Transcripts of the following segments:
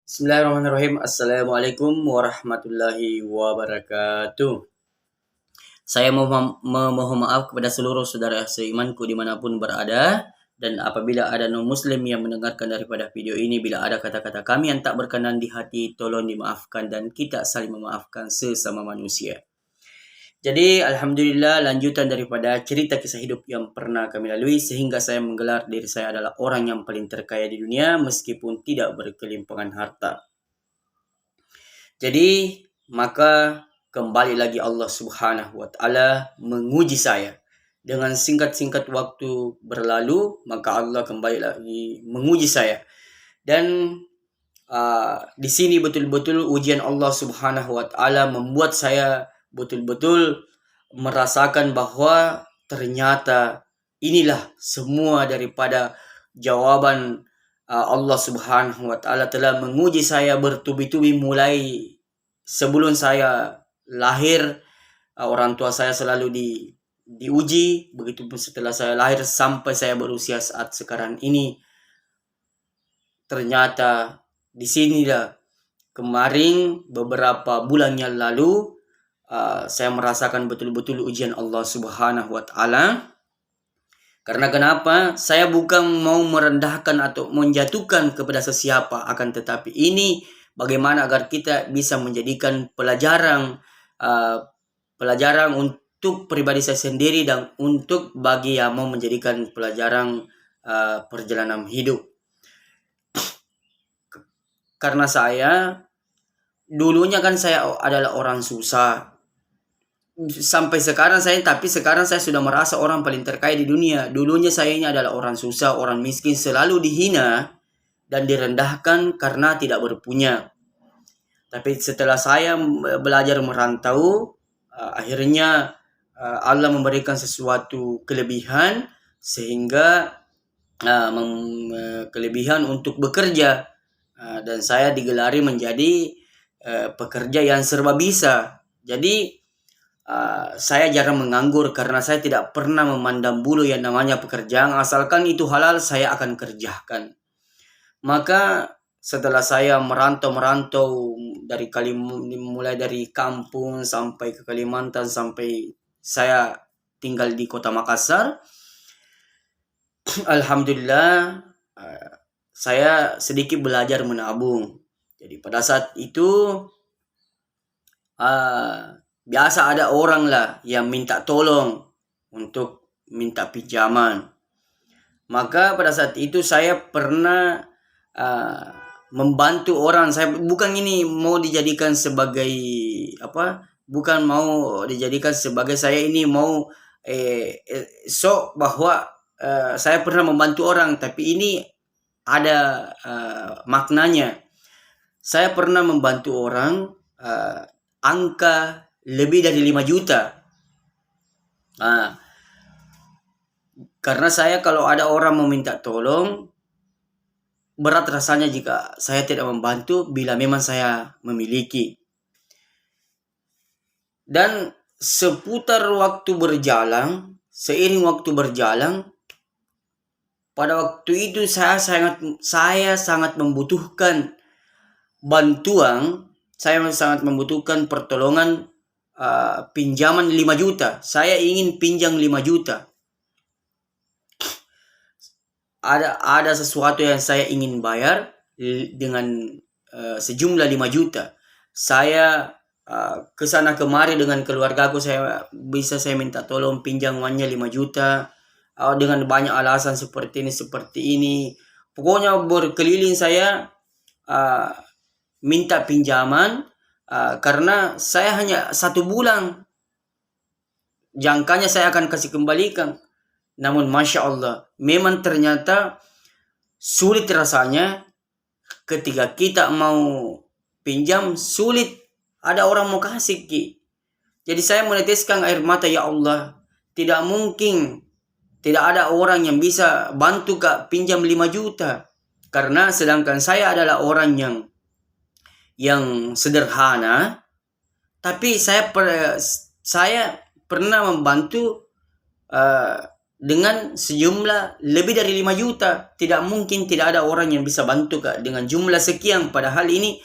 Bismillahirrahmanirrahim. Assalamualaikum warahmatullahi wabarakatuh. Saya memohon maaf kepada seluruh saudara seimanku dimanapun berada. Dan apabila ada non-muslim yang mendengarkan daripada video ini, bila ada kata-kata kami yang tak berkenan di hati, tolong dimaafkan dan kita saling memaafkan sesama manusia. Jadi Alhamdulillah, lanjutan daripada cerita kisah hidup yang pernah kami lalui sehingga saya menggelar diri saya adalah orang yang paling terkaya di dunia meskipun tidak berkelimpangan harta. Jadi maka kembali lagi Allah Subhanahu wa taala menguji saya. Dengan singkat-singkat waktu berlalu, maka Allah kembali lagi menguji saya. Dan di sini betul-betul ujian Allah Subhanahu wa taala membuat saya betul-betul merasakan bahwa ternyata inilah semua daripada jawaban Allah Subhanahu wa taala telah menguji saya bertubi-tubi mulai sebelum saya lahir. Orang tua saya selalu diuji, begitupun setelah saya lahir sampai saya berusia saat sekarang ini. Ternyata di sinilah kemarin beberapa bulan yang lalu saya merasakan betul-betul ujian Allah Subhanahu wa taala. Karena kenapa? Saya bukan mau merendahkan atau menjatuhkan kepada sesiapa, akan tetapi ini bagaimana agar kita bisa menjadikan pelajaran untuk pribadi saya sendiri dan untuk bagi yang mau menjadikan pelajaran perjalanan hidup. Karena saya dulunya kan saya adalah orang susah. Sampai sekarang sekarang saya sudah merasa orang paling terkaya di dunia. Dulunya saya ini adalah orang susah, orang miskin, selalu dihina dan direndahkan karena tidak berpunya. Tapi setelah saya belajar merantau, akhirnya Allah memberikan sesuatu kelebihan sehingga kelebihan untuk bekerja. Dan saya digelari menjadi pekerja yang serba bisa. Jadi saya jarang menganggur karena saya tidak pernah memandang bulu yang namanya pekerjaan. Asalkan itu halal, saya akan kerjakan. Maka setelah saya merantau mulai dari kampung sampai ke Kalimantan sampai saya tinggal di Kota Makassar, Alhamdulillah saya sedikit belajar menabung. Jadi pada saat itu biasa ada orang lah yang minta tolong untuk minta pinjaman. Maka pada saat itu saya pernah membantu orang. Saya bukan ini mau dijadikan sebagai bukan mau dijadikan sebagai saya ini mau bahwa saya pernah membantu orang, tapi ini ada maknanya. Saya pernah membantu orang angka lebih dari 5 juta. Karena saya kalau ada orang meminta tolong, berat rasanya jika saya tidak membantu bila memang saya memiliki. Dan seiring waktu berjalan, pada waktu itu saya sangat membutuhkan bantuan, saya sangat membutuhkan pertolongan pinjaman 5 juta. Saya ingin pinjam 5 juta. Ada sesuatu yang saya ingin bayar dengan sejumlah 5 juta. Saya kesana kemari dengan keluargaku, saya minta tolong pinjam uangnya 5 juta dengan banyak alasan seperti ini. Pokoknya berkeliling saya minta pinjaman karena saya hanya 1 bulan jangkanya saya akan kasih kembalikan. Namun Masya Allah, memang ternyata sulit rasanya ketika kita mau pinjam, sulit. Ada orang mau kasih Ki. Jadi saya meneteskan air mata, ya Allah, tidak mungkin tidak ada orang yang bisa bantu Kak pinjam 5 juta. Karena sedangkan saya adalah orang yang sederhana, tapi saya pernah membantu dengan sejumlah lebih dari 5 juta. Tidak mungkin tidak ada orang yang bisa bantu Kak dengan jumlah sekian, padahal ini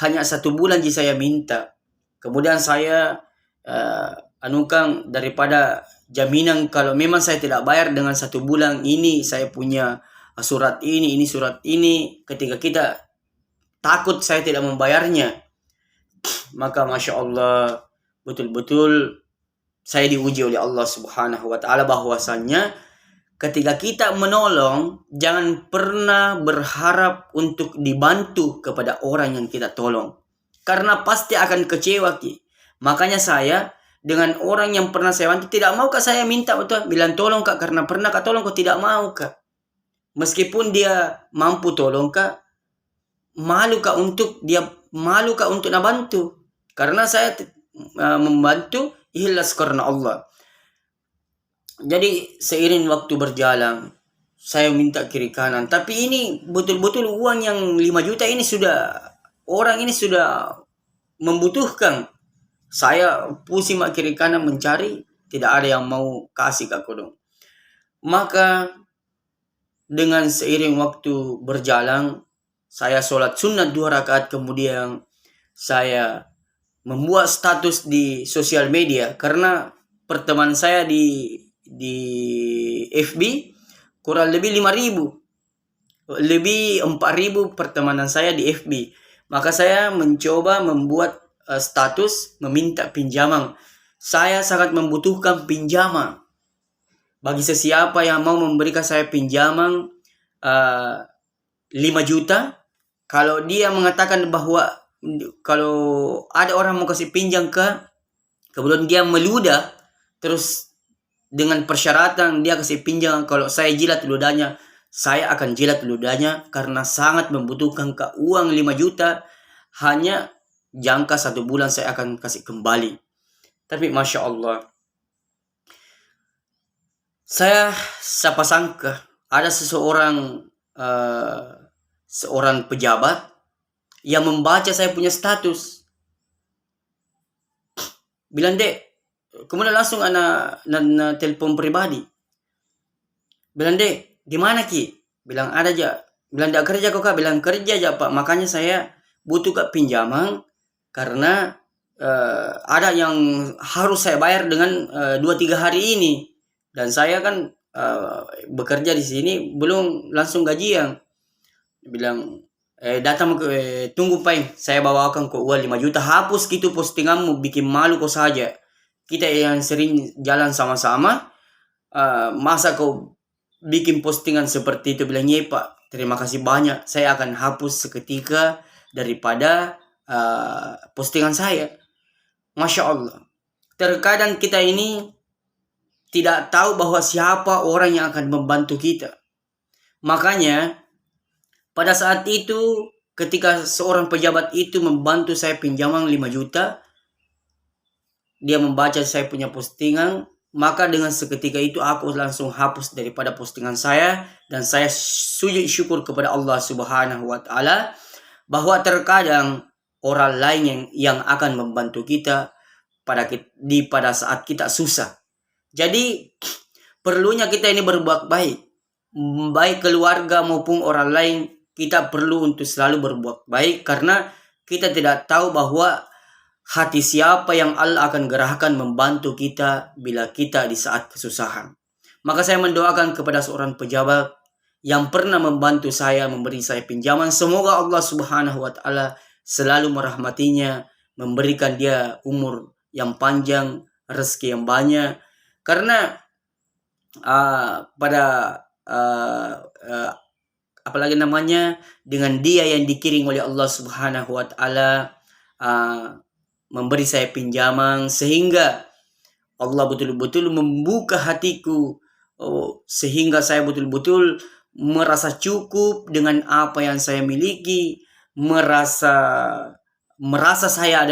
hanya 1 bulan je saya minta. Kemudian saya anukan daripada jaminan kalau memang saya tidak bayar dengan 1 bulan ini, saya punya surat ini surat ini. Ketika kita takut saya tidak membayarnya, maka Masya Allah betul-betul saya diuji oleh Allah Subhanahu wa Ta'ala bahwasannya ketika kita menolong, jangan pernah berharap untuk dibantu kepada orang yang kita tolong, karena pasti akan kecewa Ki. Makanya saya dengan orang yang pernah saya bantu, tidak mau Kak saya minta betul bilang tolong Kak, karena pernah Kak tolong Kak, tidak mau Kak. Meskipun dia mampu tolong Kak, malu Kak untuk nabantu, karena saya membantu ikhlas karena Allah. Jadi seiring waktu berjalan, saya minta kiri kanan, tapi ini betul-betul uang yang 5 juta ini orang ini sudah membutuhkan. Saya pusing kiri kanan mencari, tidak ada yang mau kasih Kak Kodong. Maka dengan seiring waktu berjalan, saya sholat sunat 2 rakaat, kemudian saya membuat status di sosial media, karena pertemanan saya di FB kurang lebih 5.000, lebih 4.000 pertemanan saya di FB. Maka saya mencoba membuat status meminta pinjaman. Saya sangat membutuhkan pinjaman. Bagi sesiapa yang mau memberikan saya pinjaman 5 juta, kalau dia mengatakan bahwa kalau ada orang mau kasih pinjam kemudian dia meludah terus dengan persyaratan dia kasih pinjam, kalau saya jilat ludahnya, saya akan jilat ludahnya karena sangat membutuhkan ke uang 5 juta. Hanya jangka 1 bulan saya akan kasih kembali. Tapi Masya Allah, saya siapa sangka ada seorang pejabat yang membaca saya punya status, bilang Dek, kemudian langsung anak telepon pribadi, bilang Dek, di mana Ki? Bilang ada aja. Bilang tidak kerja kok Kak? Bilang kerja aja Pak, makanya saya butuh Kak pinjaman karena ada yang harus saya bayar dengan 2-3 hari ini, dan saya kan bekerja di sini belum langsung gajian. Bilang datang tunggu Pak, saya bawakan kok uang 5 juta. Hapus gitu postinganmu, bikin malu kok saja. Kita yang sering jalan sama-sama, masa kau bikin postingan seperti itu? Bilang iya Pak, terima kasih banyak, saya akan hapus seketika daripada postingan saya. Masya Allah, terkadang kita ini tidak tahu bahwa siapa orang yang akan membantu kita. Makanya pada saat itu ketika seorang pejabat itu membantu saya pinjaman 5 juta, dia membaca saya punya postingan, maka dengan seketika itu aku langsung hapus daripada postingan saya, dan saya sujud syukur kepada Allah Subhanahu wa Ta'ala bahwa terkadang orang lain yang akan membantu kita pada saat kita susah. Jadi perlunya kita ini berbuat baik, baik keluarga maupun orang lain. Kita perlu untuk selalu berbuat baik, karena kita tidak tahu bahwa hati siapa yang Allah akan gerahkan membantu kita bila kita di saat kesusahan. Maka saya mendoakan kepada seorang pejabat yang pernah membantu saya, memberi saya pinjaman, semoga Allah Subhanahu wa Ta'ala selalu merahmatinya, memberikan dia umur yang panjang, rezeki yang banyak. Karena apalagi namanya, dengan dia yang dikirim oleh Allah Subhanahu wa Ta'ala memberi saya pinjaman, sehingga Allah betul-betul membuka hatiku, sehingga saya betul-betul merasa cukup dengan apa yang saya miliki, merasa saya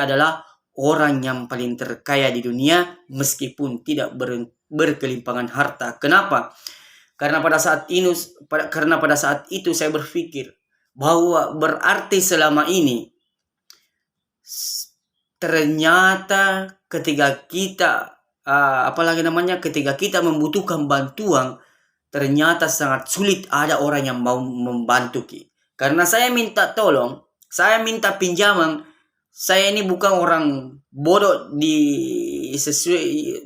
adalah orang yang paling terkaya di dunia meskipun tidak berkelimpangan harta. Kenapa? Karena pada saat itu saya berpikir bahwa berarti selama ini ternyata ketika kita apalagi namanya, ketika kita membutuhkan bantuan, ternyata sangat sulit ada orang yang mau membantu kita. Karena saya minta tolong, saya minta pinjaman, saya ini bukan orang bodoh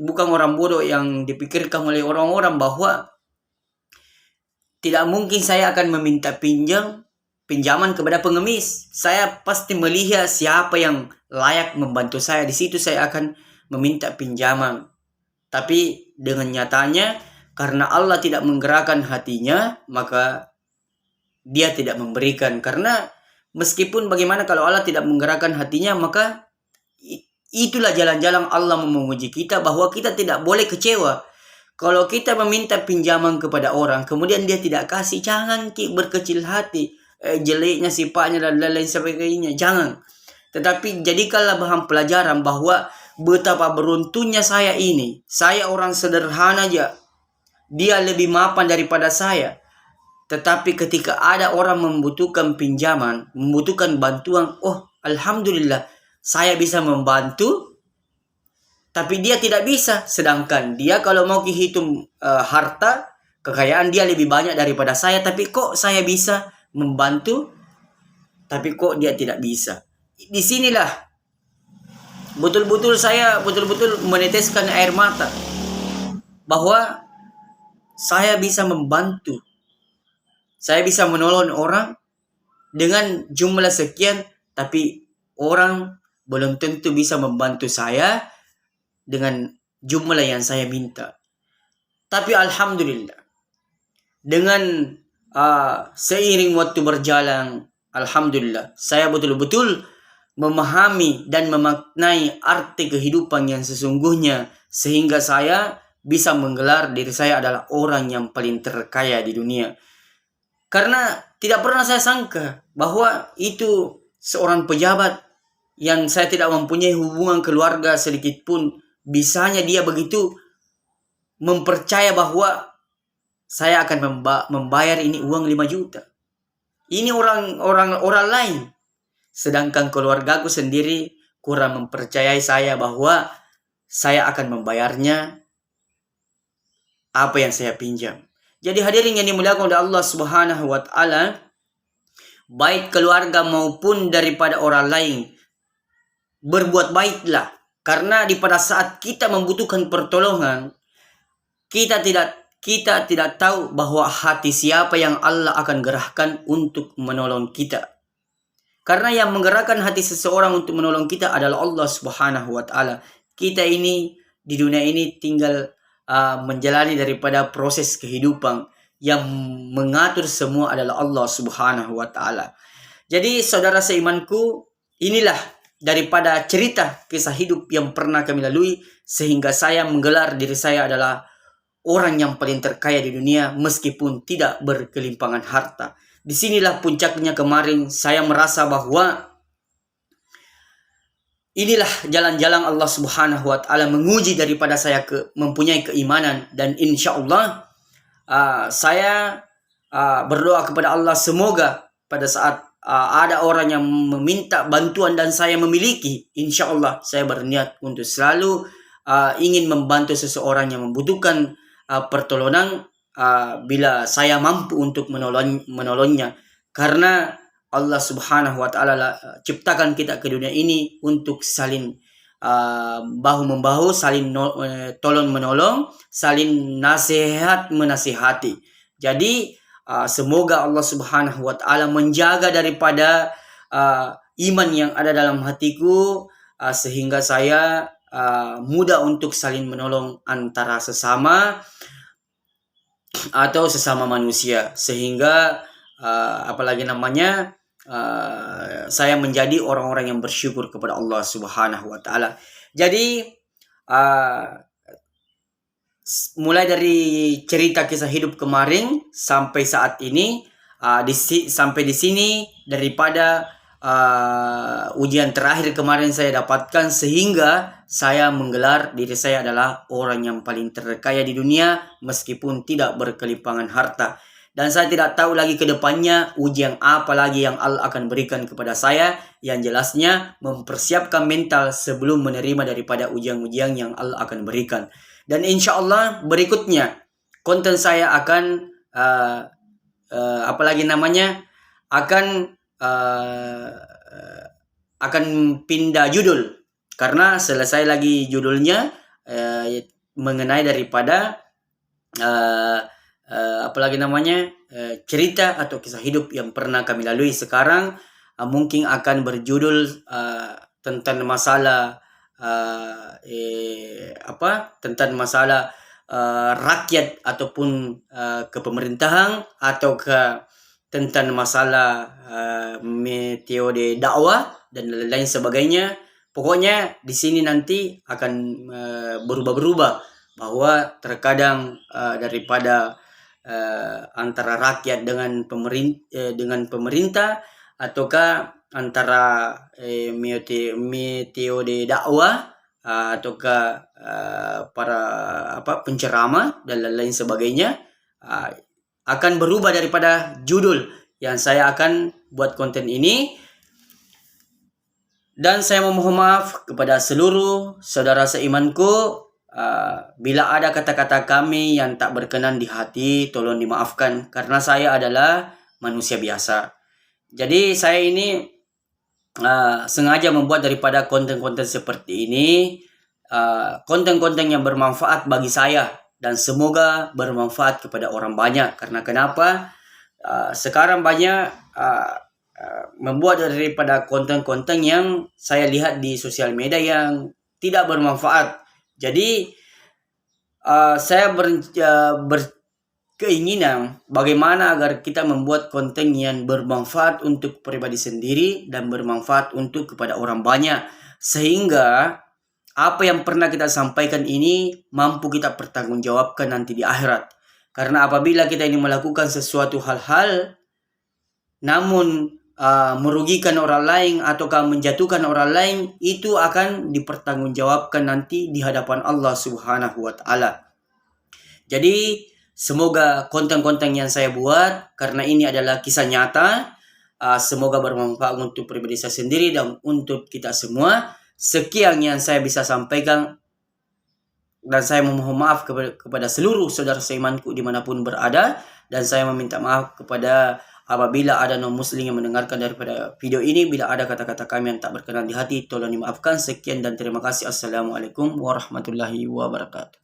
bukan orang bodoh yang dipikirkan oleh orang-orang bahwa tidak mungkin saya akan meminta pinjaman kepada pengemis. Saya pasti melihat siapa yang layak membantu saya. Di situ saya akan meminta pinjaman. Tapi dengan nyatanya, karena Allah tidak menggerakkan hatinya, maka dia tidak memberikan. Karena meskipun bagaimana, kalau Allah tidak menggerakkan hatinya, maka itulah jalan-jalan Allah menguji kita, bahwa kita tidak boleh kecewa. Kalau kita meminta pinjaman kepada orang, kemudian dia tidak kasih, jangan berkecil hati. Jeleknya sifatnya dan lain sebagainya, jangan. Tetapi jadikanlah bahan pelajaran bahwa betapa beruntungnya saya ini. Saya orang sederhana aja, dia lebih mapan daripada saya. Tetapi ketika ada orang membutuhkan pinjaman, membutuhkan bantuan, oh alhamdulillah, saya bisa membantu. Tapi dia tidak bisa. Sedangkan dia kalau mau dihitung harta, kekayaan dia lebih banyak daripada saya. Tapi kok saya bisa membantu, tapi kok dia tidak bisa. Disinilah saya betul-betul meneteskan air mata, bahwa saya bisa membantu, saya bisa menolong orang dengan jumlah sekian, tapi orang belum tentu bisa membantu saya dengan jumlah yang saya minta. Tapi alhamdulillah, dengan seiring waktu berjalan, alhamdulillah, saya betul-betul memahami dan memaknai arti kehidupan yang sesungguhnya, sehingga saya bisa menggelar diri saya adalah orang yang paling terkaya di dunia. Karena tidak pernah saya sangka bahwa itu seorang pejabat yang saya tidak mempunyai hubungan keluarga sedikit pun, bisanya dia begitu mempercaya bahwa saya akan membayar ini uang 5 juta. Ini orang lain. Sedangkan keluargaku sendiri kurang mempercayai saya bahwa saya akan membayarnya apa yang saya pinjam. Jadi hadirin yang dimuliakan oleh Allah Subhanahu wa taala, baik keluarga maupun daripada orang lain, berbuat baiklah. Karena pada saat kita membutuhkan pertolongan, kita tidak tahu bahwa hati siapa yang Allah akan gerahkan untuk menolong kita. Karena yang menggerakkan hati seseorang untuk menolong kita adalah Allah Subhanahu wa taala. Kita ini di dunia ini tinggal menjalani daripada proses kehidupan, yang mengatur semua adalah Allah Subhanahu wa taala. Jadi saudara seimanku, inilah daripada cerita kisah hidup yang pernah kami lalui, sehingga saya menggelar diri saya adalah orang yang paling terkaya di dunia meskipun tidak berkelimpangan harta. Disinilah puncaknya kemarin saya merasa bahwa inilah jalan-jalan Allah Subhanahu wa taala menguji daripada saya mempunyai keimanan, dan insya Allah saya berdoa kepada Allah semoga pada saat ada orang yang meminta bantuan dan saya memiliki, insya Allah saya berniat untuk selalu ingin membantu seseorang yang membutuhkan pertolongan bila saya mampu untuk menolongnya. Karena Allah Subhanahu wa taala ciptakan kita ke dunia ini untuk saling bahu membahu, saling tolong menolong, saling nasihat menasihati. Jadi semoga Allah Subhanahu wa taala menjaga daripada iman yang ada dalam hatiku, sehingga saya mudah untuk saling menolong antara sesama atau sesama manusia, sehingga apalagi namanya saya menjadi orang-orang yang bersyukur kepada Allah Subhanahu wa taala. Jadi mulai dari cerita kisah hidup kemarin sampai saat ini, sampai di sini daripada ujian terakhir kemarin saya dapatkan, sehingga saya menggelar diri saya adalah orang yang paling terkaya di dunia meskipun tidak berkelimpangan harta. Dan saya tidak tahu lagi ke depannya ujian apa lagi yang Allah akan berikan kepada saya. Yang jelasnya mempersiapkan mental sebelum menerima daripada ujian-ujian yang Allah akan berikan. Dan insya Allah berikutnya konten saya akan akan pindah judul. Karena selesai lagi judulnya mengenai daripada cerita atau kisah hidup yang pernah kami lalui. Sekarang mungkin akan berjudul tentang masalah tentang masalah rakyat ataupun kepemerintahan atau tentang masalah metode dakwah dan lain sebagainya. Pokoknya di sini nanti akan berubah-berubah, bahwa terkadang daripada antara rakyat dengan pemerintah ataukah antara metode dakwah ataukah para penceramah dan lain sebagainya, akan berubah daripada judul yang saya akan buat konten ini. Dan saya memohon maaf kepada seluruh saudara seimanku. Bila ada kata-kata kami yang tak berkenan di hati, tolong dimaafkan, karena saya adalah manusia biasa. Jadi saya ini sengaja membuat daripada konten-konten seperti ini, konten-konten yang bermanfaat bagi saya dan semoga bermanfaat kepada orang banyak. Karena kenapa? Sekarang banyak membuat daripada konten-konten yang saya lihat di sosial media yang tidak bermanfaat. Jadi saya berkeinginan bagaimana agar kita membuat konten yang bermanfaat untuk pribadi sendiri dan bermanfaat untuk kepada orang banyak, sehingga apa yang pernah kita sampaikan ini mampu kita pertanggungjawabkan nanti di akhirat. Karena apabila kita ini melakukan sesuatu hal-hal namun merugikan orang lain ataukah menjatuhkan orang lain, itu akan dipertanggungjawabkan nanti di hadapan Allah Subhanahu wa Ta'ala. Jadi semoga konten-konten yang saya buat, karena ini adalah kisah nyata, semoga bermanfaat untuk pribadi saya sendiri dan untuk kita semua. Sekian yang saya bisa sampaikan, dan saya memohon maaf kepada seluruh saudara seimanku dimanapun berada. Dan saya meminta maaf kepada apabila ada non-muslim yang mendengarkan daripada video ini. Bila ada kata-kata kami yang tak berkenan di hati, tolong dimaafkan. Sekian dan terima kasih. Assalamualaikum warahmatullahi wabarakatuh.